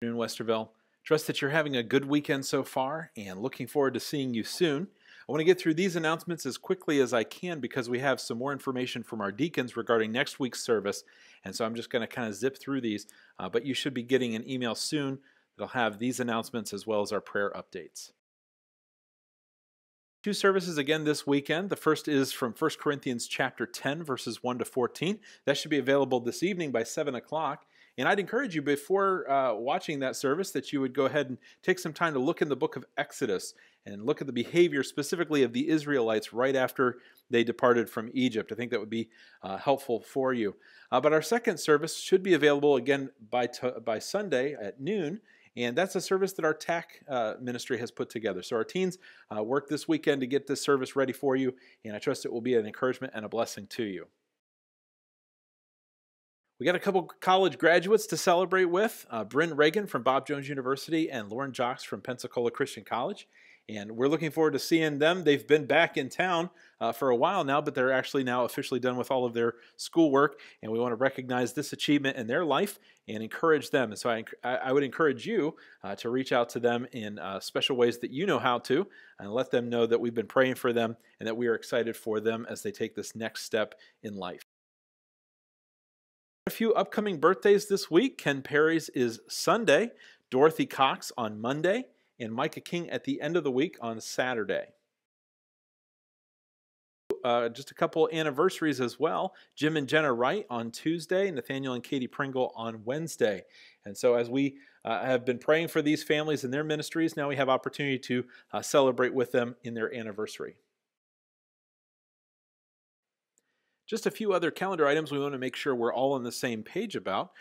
In Westerville. Trust that you're having a good weekend so far and looking forward to seeing you soon. I want to get through these announcements as quickly as I can because we have some more information from our deacons regarding next week's service, and so I'm just going to kind of zip through these, but you should be getting an email soon that'll have these announcements as well as our prayer updates. Two services again this weekend. The first is from 1 Corinthians chapter 10, verses 1 to 14. That should be available this evening by 7 o'clock. And I'd encourage you before watching that service that you would go ahead and take some time to look in the book of Exodus and look at the behavior specifically of the Israelites right after they departed from Egypt. I think that would be helpful for you. But our second service should be available again by Sunday at noon. And that's a service that our TAC ministry has put together. So our teens worked this weekend to get this service ready for you, and I trust it will be an encouragement and a blessing to you. We got a couple college graduates to celebrate with, Bryn Reagan from Bob Jones University and Lauren Jocks from Pensacola Christian College. And we're looking forward to seeing them. They've been back in town for a while now, but they're actually now officially done with all of their schoolwork. And we want to recognize this achievement in their life and encourage them. And so I would encourage you to reach out to them in special ways that you know how to, and let them know that we've been praying for them and that we are excited for them as they take this next step in life. A few upcoming birthdays this week. Ken Perry's is Sunday, Dorothy Cox on Monday, and Micah King at the end of the week on Saturday. Just a couple anniversaries as well. Jim and Jenna Wright on Tuesday, Nathaniel and Katie Pringle on Wednesday. And so as we have been praying for these families and their ministries, now we have opportunity to celebrate with them in their anniversary. Just a few other calendar items we want to make sure we're all on the same page about.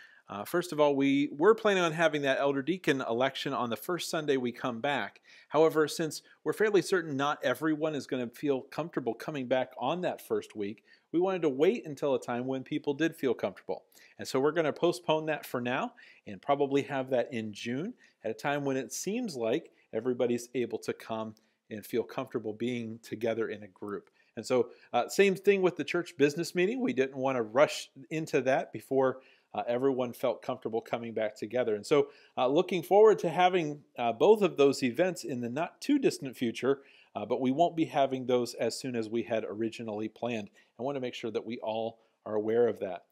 First of all, we were planning on having that elder deacon election on the first Sunday we come back. However, since we're fairly certain not everyone is going to feel comfortable coming back on that first week, we wanted to wait until a time when people did feel comfortable. And so we're going to postpone that for now and probably have that in June at a time when it seems like everybody's able to come and feel comfortable being together in a group. And so same thing with the church business meeting. We didn't want to rush into that before everyone felt comfortable coming back together. And so looking forward to having both of those events in the not too distant future, but we won't be having those as soon as we had originally planned. I want to make sure that we all are aware of that.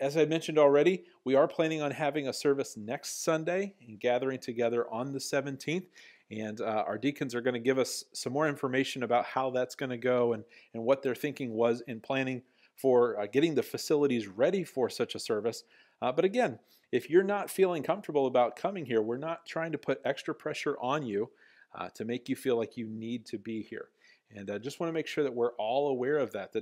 As I mentioned already, we are planning on having a service next Sunday and gathering together on the 17th. And our deacons are going to give us some more information about how that's going to go and what their thinking was in planning for getting the facilities ready for such a service. But again, if you're not feeling comfortable about coming here, we're not trying to put extra pressure on you to make you feel like you need to be here. And I just want to make sure that we're all aware of that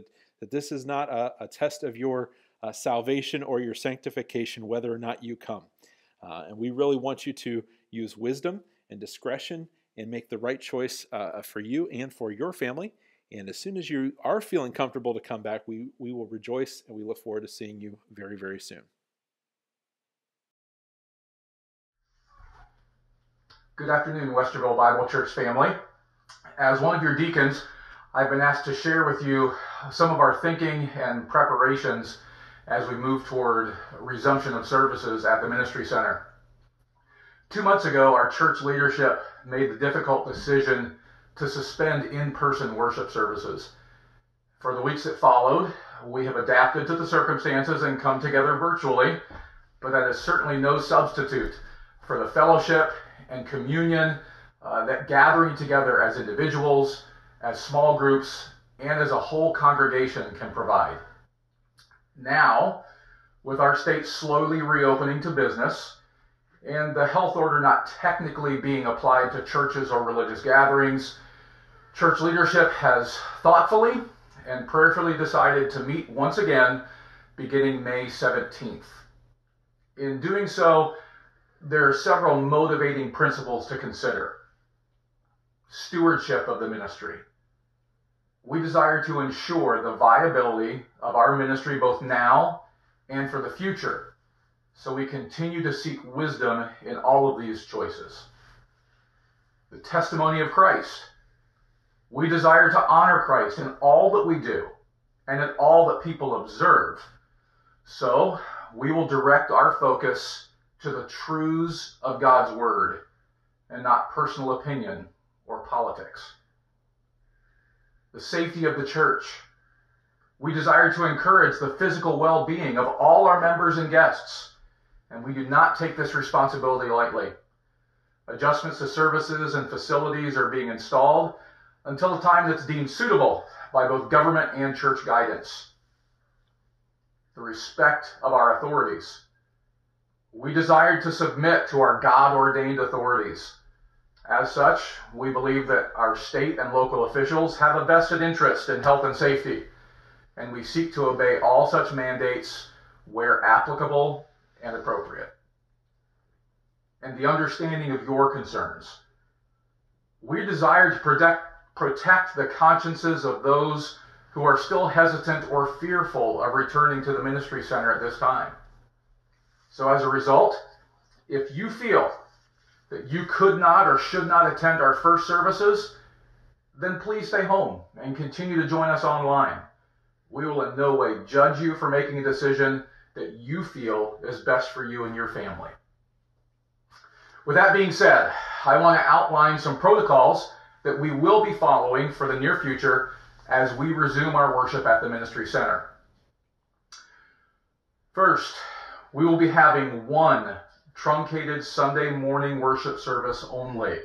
this is not a test of your salvation or your sanctification, whether or not you come. And we really want you to use wisdom and discretion and make the right choice for you and for your family. And as soon as you are feeling comfortable to come back, we will rejoice, and we look forward to seeing you very, very soon. Good afternoon, Westerville Bible Church family. As one of your deacons, I've been asked to share with you some of our thinking and preparations as we move toward resumption of services at the Ministry Center. 2 months ago, our church leadership made the difficult decision to suspend in-person worship services. For the weeks that followed, we have adapted to the circumstances and come together virtually, but that is certainly no substitute for the fellowship and communion that gathering together as individuals, as small groups, and as a whole congregation can provide. Now, with our state slowly reopening to business, and the health order not technically being applied to churches or religious gatherings, church leadership has thoughtfully and prayerfully decided to meet once again beginning May 17th. In doing so, there are several motivating principles to consider. Stewardship of the ministry. We desire to ensure the viability of our ministry both now and for the future. So we continue to seek wisdom in all of these choices. The testimony of Christ. We desire to honor Christ in all that we do and in all that people observe. So we will direct our focus to the truths of God's Word and not personal opinion or politics. The safety of the church. We desire to encourage the physical well-being of all our members and guests, and we do not take this responsibility lightly. Adjustments to services and facilities are being installed until the time that's deemed suitable by both government and church guidance. The respect of our authorities. We desire to submit to our God-ordained authorities. As such, we believe that our state and local officials have a vested interest in health and safety, and we seek to obey all such mandates where applicable and appropriate. And the understanding of your concerns. We desire to protect the consciences of those who are still hesitant or fearful of returning to the ministry center at this time. So as a result, if you feel that you could not or should not attend our first services, then please stay home and continue to join us online. We will in no way judge you for making a decision that you feel is best for you and your family. With that being said, I want to outline some protocols that we will be following for the near future as we resume our worship at the Ministry Center. First, we will be having one truncated Sunday morning worship service only.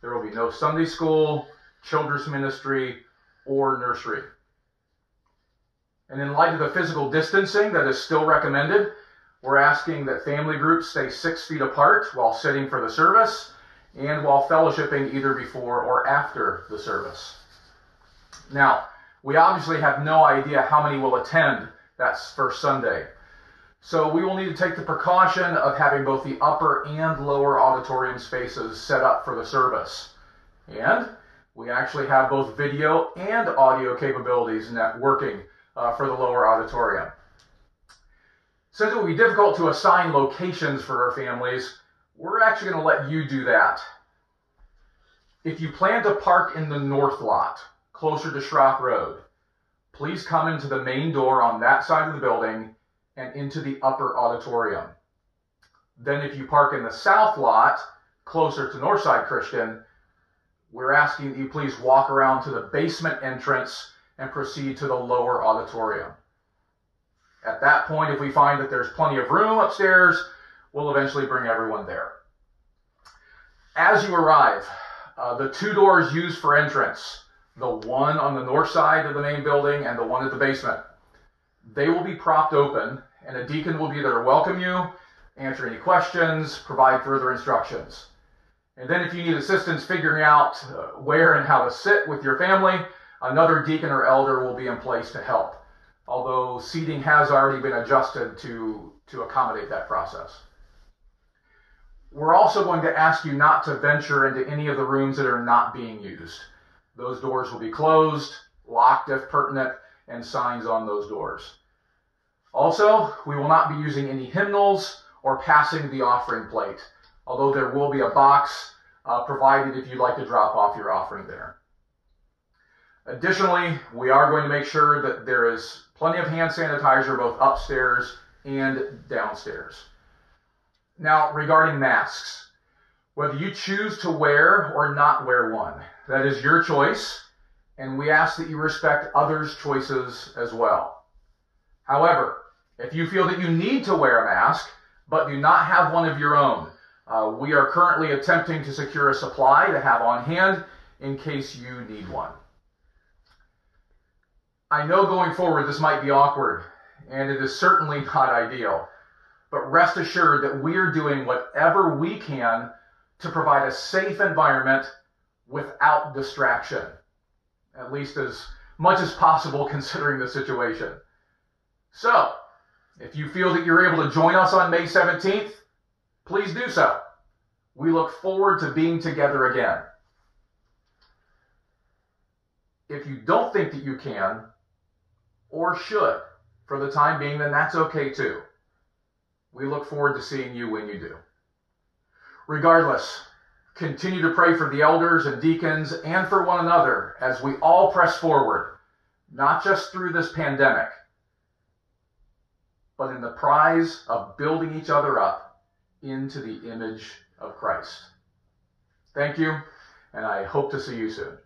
There will be no Sunday school, children's ministry, or nursery. And in light of the physical distancing that is still recommended, we're asking that family groups stay 6 feet apart while sitting for the service and while fellowshipping either before or after the service. Now, we obviously have no idea how many will attend that first Sunday. So we will need to take the precaution of having both the upper and lower auditorium spaces set up for the service. And we actually have both video and audio capabilities working for the lower auditorium. Since it will be difficult to assign locations for our families, we're actually going to let you do that. If you plan to park in the north lot, closer to Schrock Road, please come into the main door on that side of the building and into the upper auditorium. Then if you park in the south lot, closer to Northside Christian, we're asking that you please walk around to the basement entrance and proceed to the lower auditorium. At that point, if we find that there's plenty of room upstairs, we'll eventually bring everyone there. As you arrive, the two doors used for entrance, the one on the north side of the main building and the one at the basement, they will be propped open, and a deacon will be there to welcome you, answer any questions, provide further instructions. And then if you need assistance figuring out where and how to sit with your family, another deacon or elder will be in place to help, although seating has already been adjusted to accommodate that process. We're also going to ask you not to venture into any of the rooms that are not being used. Those doors will be closed, locked if pertinent, and signs on those doors. Also, we will not be using any hymnals or passing the offering plate, although there will be a box provided if you'd like to drop off your offering there. Additionally, we are going to make sure that there is plenty of hand sanitizer both upstairs and downstairs. Now, regarding masks, whether you choose to wear or not wear one, that is your choice, and we ask that you respect others' choices as well. However, if you feel that you need to wear a mask, but do not have one of your own, we are currently attempting to secure a supply to have on hand in case you need one. I know going forward this might be awkward, and it is certainly not ideal, but rest assured that we are doing whatever we can to provide a safe environment without distraction, at least as much as possible considering the situation. So, if you feel that you're able to join us on May 17th, please do so. We look forward to being together again. If you don't think that you can, or should, for the time being, then that's okay too. We look forward to seeing you when you do. Regardless, continue to pray for the elders and deacons and for one another as we all press forward, not just through this pandemic, but in the prize of building each other up into the image of Christ. Thank you, and I hope to see you soon.